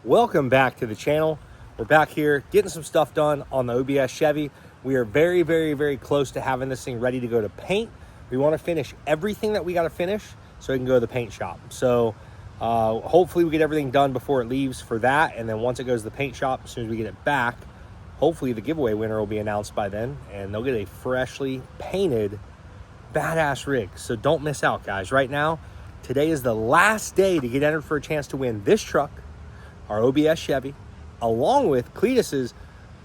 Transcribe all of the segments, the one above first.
Welcome back to the channel. We're back here getting some stuff done on the OBS Chevy. We are very close to having this thing ready to go to paint. We want to finish everything that we got to finish so we can go to the paint shop. So hopefully we get everything done before it leaves for that, and then once it goes to the paint shop, as soon as we get it back, hopefully the giveaway winner will be announced by then, and they'll get a freshly painted badass rig. So don't miss out, guys. Right now, today is the last day to get entered for a chance to win this truck, our OBS Chevy, along with Cletus's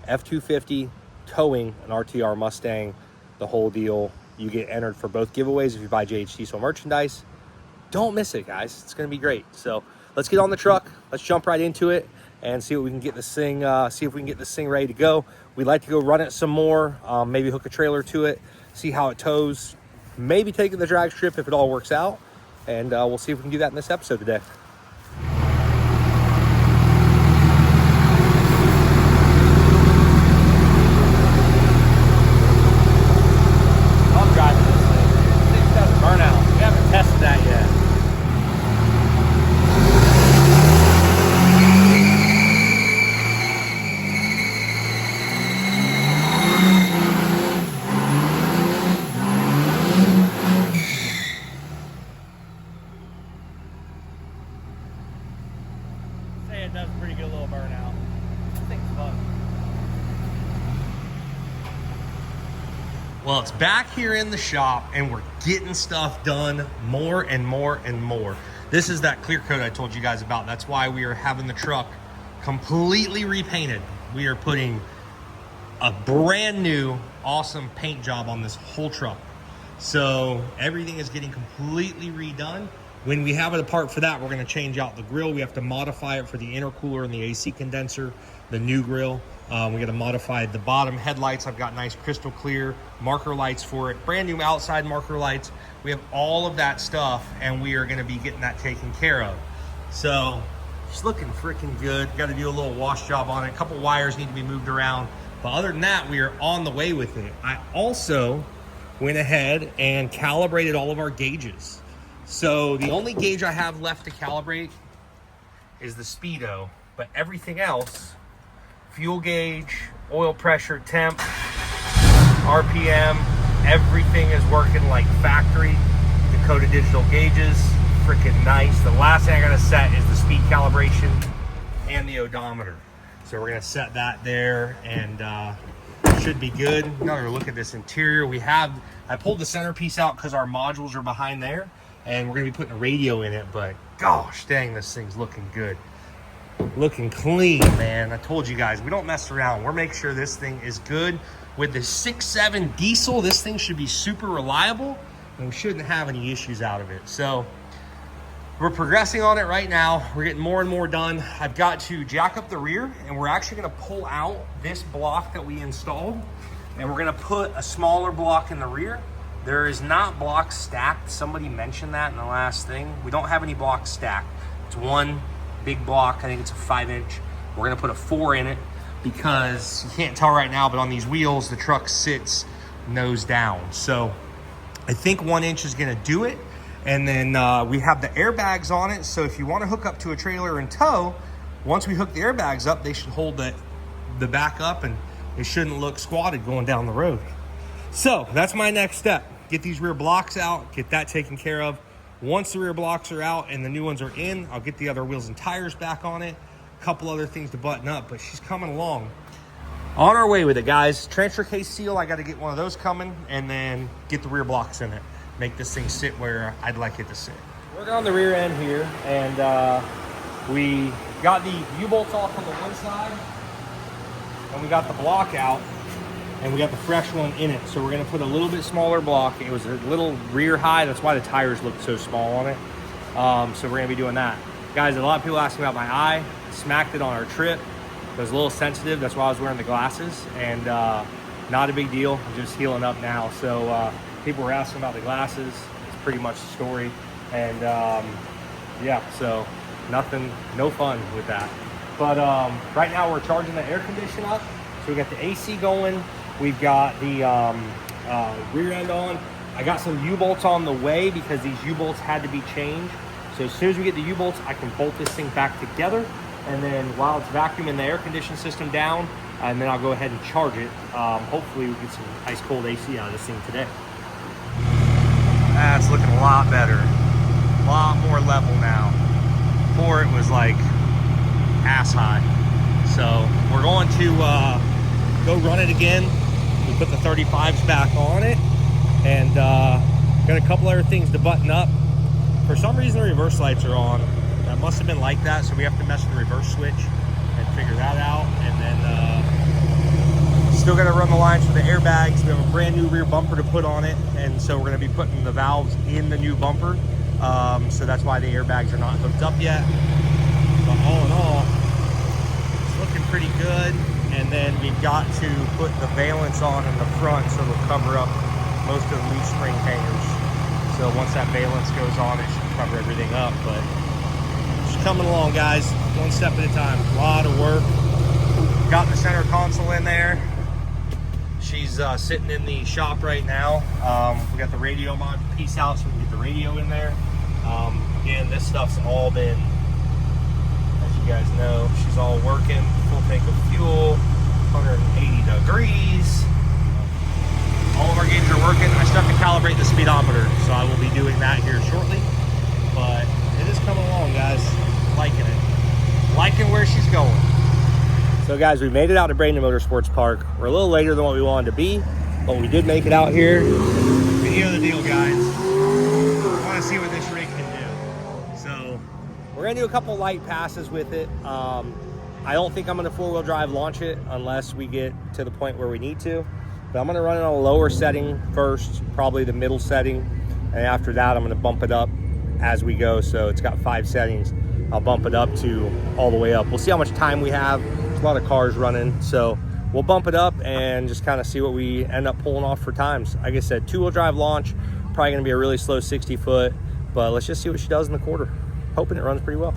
F-250 towing an RTR Mustang, the whole deal. You get entered for both giveaways if you buy JH Diesel merchandise. Don't miss it, guys. It's going to be great. So let's get on the truck. Let's jump right into it and see what we can get this thing. See if we can get this thing ready to go. We'd like to go run it some more. Maybe hook a trailer to it. See how it tows. Maybe take it to the Dragstrip if it all works out. And we'll see if we can do that in this episode today. It does pretty good little burnout. This thing's fun. Well, it's back here in the shop and we're getting stuff done more and more and more. This is that clear coat I told you guys about. That's why we are having the truck completely repainted. We are putting a brand new awesome paint job on this whole truck. So everything is getting completely redone. When we have it apart for that, we're going to change out the grill. We have to modify it for the intercooler and the AC condenser, the new grill. We got to modify the bottom headlights. I've got nice crystal clear marker lights for it, brand new outside marker lights. We have all of that stuff, and we are going to be getting that taken care of. So it's looking freaking good. Got to do a little wash job on it. A couple wires need to be moved around. But other than that, we are on the way with it. I also went ahead and calibrated all of our gauges. So the only gauge I have left to calibrate is the speedo, but everything else, fuel gauge, oil pressure, temp, RPM, everything is working like factory. Dakota digital gauges, freaking nice. The last thing I gotta set is the speed calibration and the odometer. So we're gonna set that there, and should be good. Another look at this interior. I pulled the centerpiece out because our modules are behind there, and we're gonna be putting a radio in it, but gosh dang, this thing's looking good. Looking clean, man. I told you guys, we don't mess around. We're making sure this thing is good. With the 6.7 diesel, this thing should be super reliable, and we shouldn't have any issues out of it. So we're progressing on it right now. We're getting more and more done. I've got to jack up the rear, and we're actually gonna pull out this block that we installed, and we're gonna put a smaller block in the rear. There is not blocks stacked. Somebody mentioned that in the last thing. We don't have any blocks stacked. It's one big block. I think it's a 5-inch. We're gonna put a 4 in it because you can't tell right now, but on these wheels, the truck sits nose down. So I think 1 inch is gonna do it. And then we have the airbags on it. So if you wanna hook up to a trailer and tow, once we hook the airbags up, they should hold the back up, and it shouldn't look squatted going down the road. So that's my next step. Get these rear blocks out, get that taken care of. Once the rear blocks are out and the new ones are in, I'll get the other wheels and tires back on it. A couple other things to button up, but she's coming along. On our way with it, guys. Transfer case seal, I got to get one of those coming, and then get the rear blocks in it. Make this thing sit where I'd like it to sit. Working on the rear end here, and we got the U-bolts off on the one side, and we got the block out, and we got the fresh one in it. So we're gonna put a little bit smaller block. It was a little rear high. That's why the tires looked so small on it. So we're gonna be doing that. Guys, a lot of people ask me about my eye. I smacked it on our trip. It was a little sensitive. That's why I was wearing the glasses, and not a big deal. I'm just healing up now. So people were asking about the glasses. It's pretty much the story. And yeah, so nothing, no fun with that. But right now we're charging the air conditioner up. So we got the AC going. We've got the rear end on. I got some U-bolts on the way because these U-bolts had to be changed. So as soon as we get the U-bolts, I can bolt this thing back together, and then while it's vacuuming the air conditioning system down, and then I'll go ahead and charge it. Hopefully we get some ice cold AC out of this thing today. That's looking a lot better. A lot more level now. Before it was like ass high. So we're going to go run it again. We put the 35s back on it, and got a couple other things to button up. For some reason the reverse lights are on. That must have been like that, so we have to mess with the reverse switch and figure that out. And then still got to run the lines for the airbags. We have a brand new rear bumper to put on it, and so we're going to be putting the valves in the new bumper. So that's why the airbags are not hooked up yet. But all in all, it's looking pretty good. And then we've got to put the valance on in the front so it'll cover up most of the leaf spring hangers. So once that valance goes on, it should cover everything up. But just coming along, guys, one step at a time. A lot of work. Got the center console in there. She's sitting in the shop right now. We got the radio mod piece out so we can get the radio in there. Again, this stuff's all been, as you guys know, she's all working. Full tank of fuel, 180 degrees. All of our gauges are working. I still have to calibrate the speedometer, so I will be doing that here shortly. But it is coming along, guys. Liking it. Liking where she's going. So guys, we made it out to Brandon Motorsports Park. We're a little later than what we wanted to be, but we did make it out here. But you know the deal, guys. I want to see what this rig can do. So we're gonna do a couple light passes with it. I don't think I'm gonna 4-wheel drive launch it unless we get to the point where we need to. But I'm gonna run it on a lower setting first, probably the middle setting. And after that, I'm gonna bump it up as we go. So it's got 5 settings. I'll bump it up to all the way up. We'll see how much time we have. There's a lot of cars running. So we'll bump it up and just kind of see what we end up pulling off for times. Like I said, 2-wheel drive launch, probably gonna be a really slow 60 foot, but let's just see what she does in the quarter. Hoping it runs pretty well.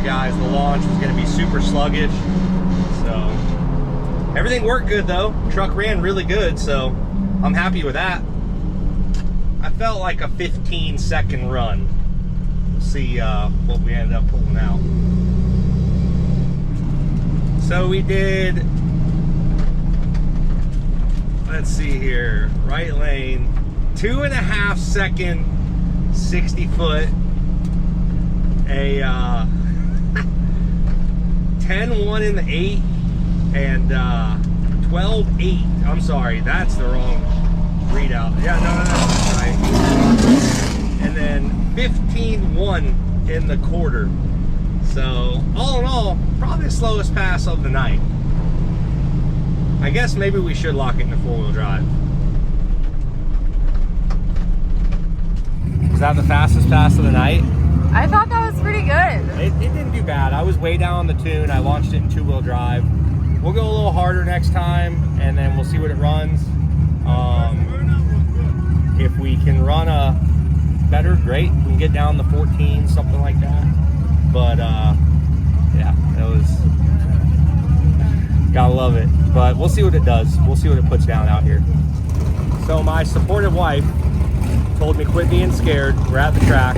Guys, the launch was going to be super sluggish, so everything worked good though. Truck ran really good, so I'm happy with that. I felt like a 15-second run. We'll see what we ended up pulling out. So we did, let's see here, right lane, 2.5 second 60 foot, a 10-1 in the 8 and 12-8. I'm sorry, that's the wrong readout. Yeah, no, that's right. And then 15-1 in the quarter. So all in all, probably the slowest pass of the night. I guess maybe we should lock it into 4-wheel drive. Was that the fastest pass of the night? I thought that was pretty good. It didn't do bad. I was way down on the tune. I launched it in 2-wheel drive. We'll go a little harder next time, and then we'll see what it runs. If we can run a better, great. We can get down to 14, something like that. But yeah, it was, gotta love it. But we'll see what it does. We'll see what it puts down out here. So my supportive wife told me quit being scared. We're at the track.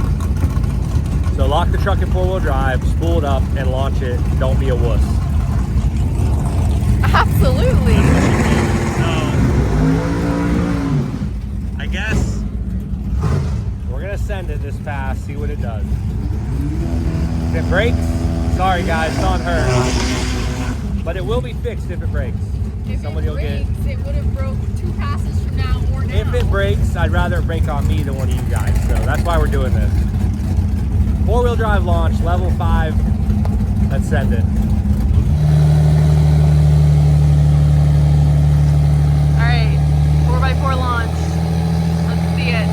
So lock the truck in 4-wheel drive, spool it up, and launch it. Don't be a wuss. Absolutely. So, I guess we're gonna send it this fast, see what it does. If it breaks, sorry guys, it's on her. But it will be fixed if it breaks. If Somebody it breaks, it would have broke 2 passes from now or now. If it breaks, I'd rather it break on me than one of you guys. So that's why we're doing this. 4-wheel drive launch, level 5. Let's send it. All right, 4x4 launch. Let's see it.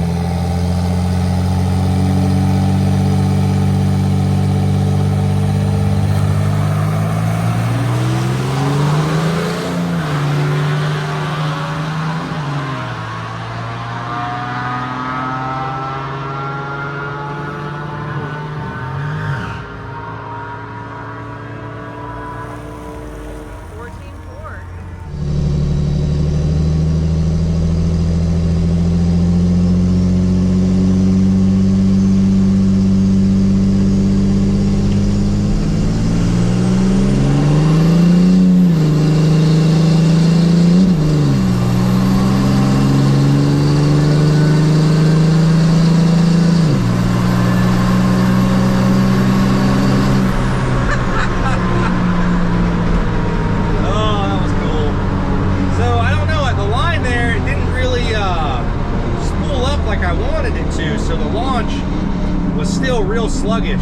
Sluggish,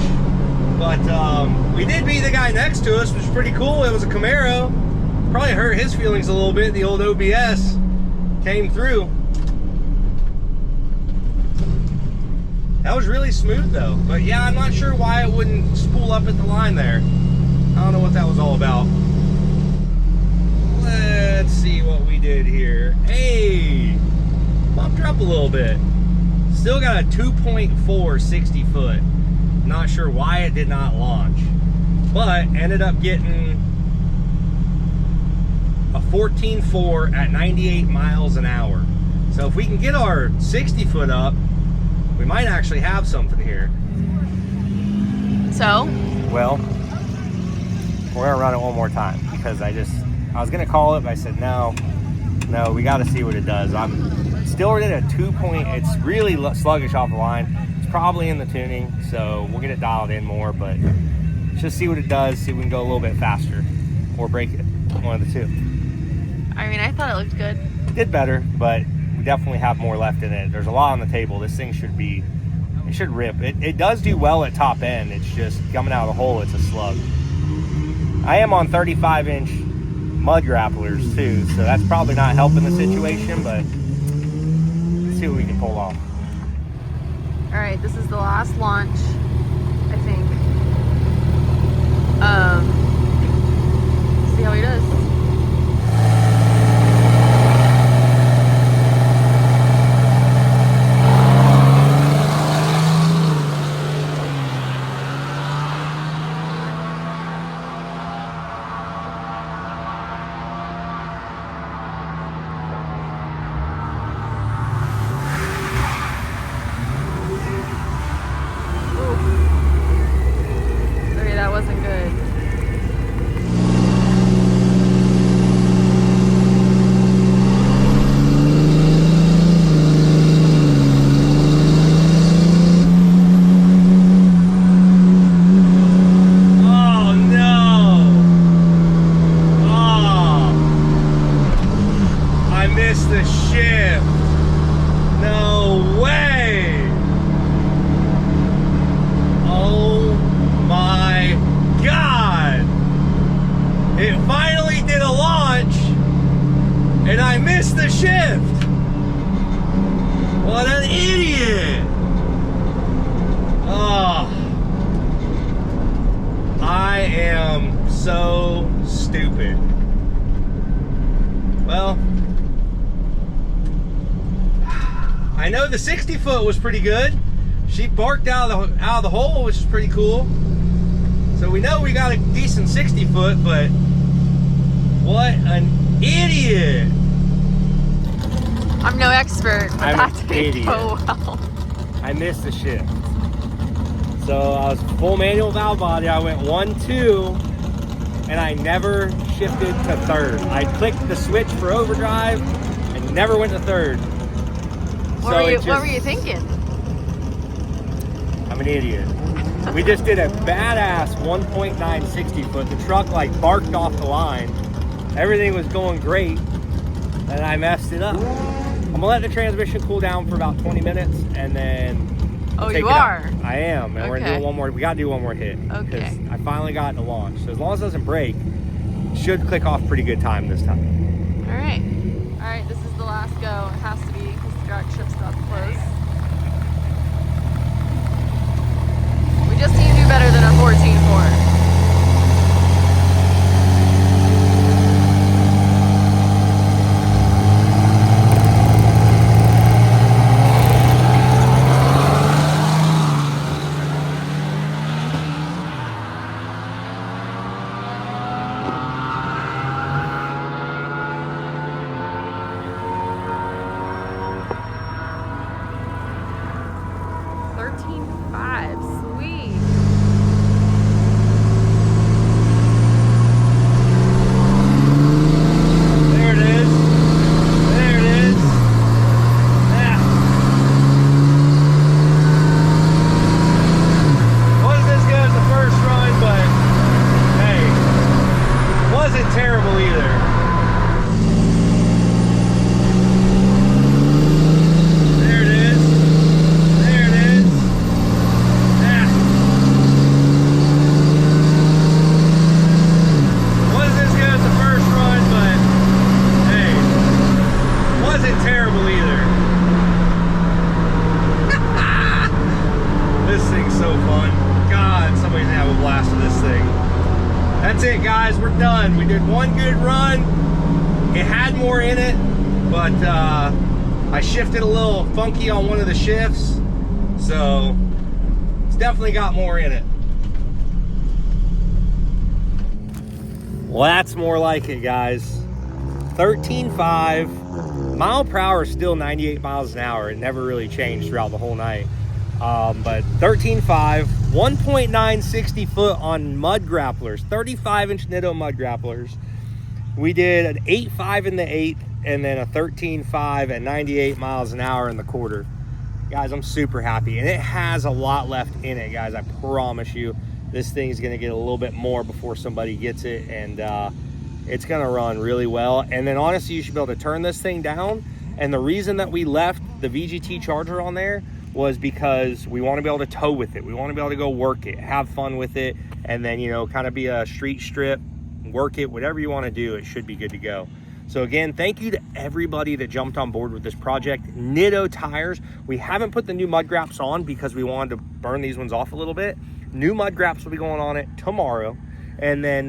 but we did beat the guy next to us, which was pretty cool. It was a Camaro. Probably hurt his feelings a little bit. The old OBS came through. That was really smooth though, but yeah, I'm not sure why it wouldn't spool up at the line there. I don't know what that was all about. Let's see what we did here. Hey, bumped her up a little bit. Still got a 2.4 60 foot. Not sure why it did not launch, but ended up getting a 14.4 at 98 miles an hour. So if we can get our 60 foot up, we might actually have something here. So? Well, we're gonna run it one more time because I was gonna call it, but I said no, we gotta see what it does. I'm still at a 2 point, it's really sluggish off the line. Probably in the tuning, so we'll get it dialed in more, but just see what it does, see if we can go a little bit faster or break it, one of the two. I mean, I thought it looked good. It did better, but we definitely have more left in it. There's a lot on the table. This thing should rip. It does do well at top end. It's just coming out of the hole, it's a slug. I am on 35-inch mud grapplers too, so that's probably not helping the situation, but let's see what we can pull off. All right, this is the last launch, I think. See how he does. shift. What an idiot. Oh, I am so stupid. Well, I know the 60 foot was pretty good. She barked out of the hole, which is pretty cool. So we know we got a decent 60 foot, but what an idiot. I'm no expert, but I'm that an didn't idiot. go well. I missed the shift. So I was full manual valve body. I went 1-2, and I never shifted to third. I clicked the switch for overdrive and never went to third. What were you thinking? I'm an idiot. We just did a badass 1.9 60 foot. The truck like barked off the line. Everything was going great, and I messed it up. I'm gonna let the transmission cool down for about 20 minutes, and then take You it are? out. I am, and we're gonna do one more. We gotta do one more hit. Okay. I finally got it to launch. So as long as it doesn't break, it should click off pretty good time this time. All right. All right, this is the last go. It has to be because the Dragstrip's about to close. We just need to do better than a 14.4. Sweet. There it is. There it is. Yeah. Wasn't as good as the first run, but hey, wasn't terrible either. There it is. There it is. Yeah. Wasn't as good as the first run, but hey, wasn't terrible either. This thing's so fun. God, somebody's gonna have a blast with this thing. That's it, guys. We're done. We did one good run. It had more in it, but I shifted a little funky on one of the shifts, so it's definitely got more in it. Well, that's more like it, guys. 13.5 mile per hour is still 98 miles an hour. It never really changed throughout the whole night. But 13.5, 1.9 60 foot on mud grapplers, 35-inch Nitto mud grapplers. We did an 8.5 in the 8th, and then a 13.5 at 98 miles an hour in the quarter. Guys, I'm super happy, and it has a lot left in it, guys. I promise you, this thing is going to get a little bit more before somebody gets it, and it's going to run really well. And then honestly, you should be able to turn this thing down. And the reason that we left the VGT charger on there was because we want to be able to tow with it. We want to be able to go work it, have fun with it, and then, you know, kind of be a street strip, work it, whatever you want to do, it should be good to go. So again, thank you to everybody that jumped on board with this project. Nitto tires. We haven't put the new mud graps on because we wanted to burn these ones off a little bit. New mud graps will be going on it tomorrow. And then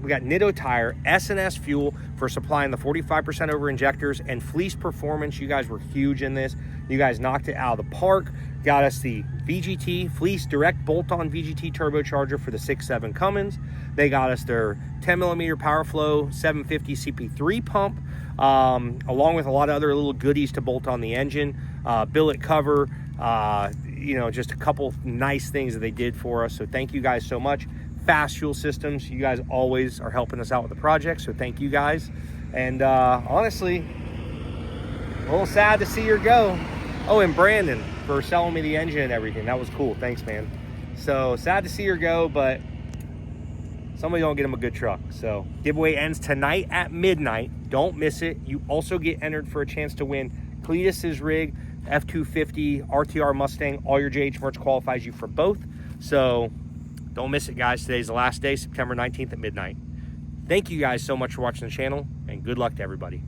we got Nitto tire, S&S fuel for supplying the 45% over injectors, and Fleece Performance. You guys were huge in this. You guys knocked it out of the park. Got us the VGT Fleece direct bolt-on VGT turbocharger for the 6.7 Cummins. They got us their 10mm PowerFlow 750 CP3 pump, along with a lot of other little goodies to bolt on the engine, billet cover, you know, just a couple nice things that they did for us. So thank you guys so much. Fast Fuel Systems, you guys always are helping us out with the project, so thank you guys. And honestly, a little sad to see her go. Oh, and Brandon for selling me the engine and everything. That was cool. Thanks, man. So sad to see her go, but somebody don't get him a good truck. So giveaway ends tonight at midnight. Don't miss it. You also get entered for a chance to win Cletus's rig, F250, RTR Mustang. All your JH merch qualifies you for both. So don't miss it, guys. Today's the last day, September 19th at midnight. Thank you guys so much for watching the channel, and good luck to everybody.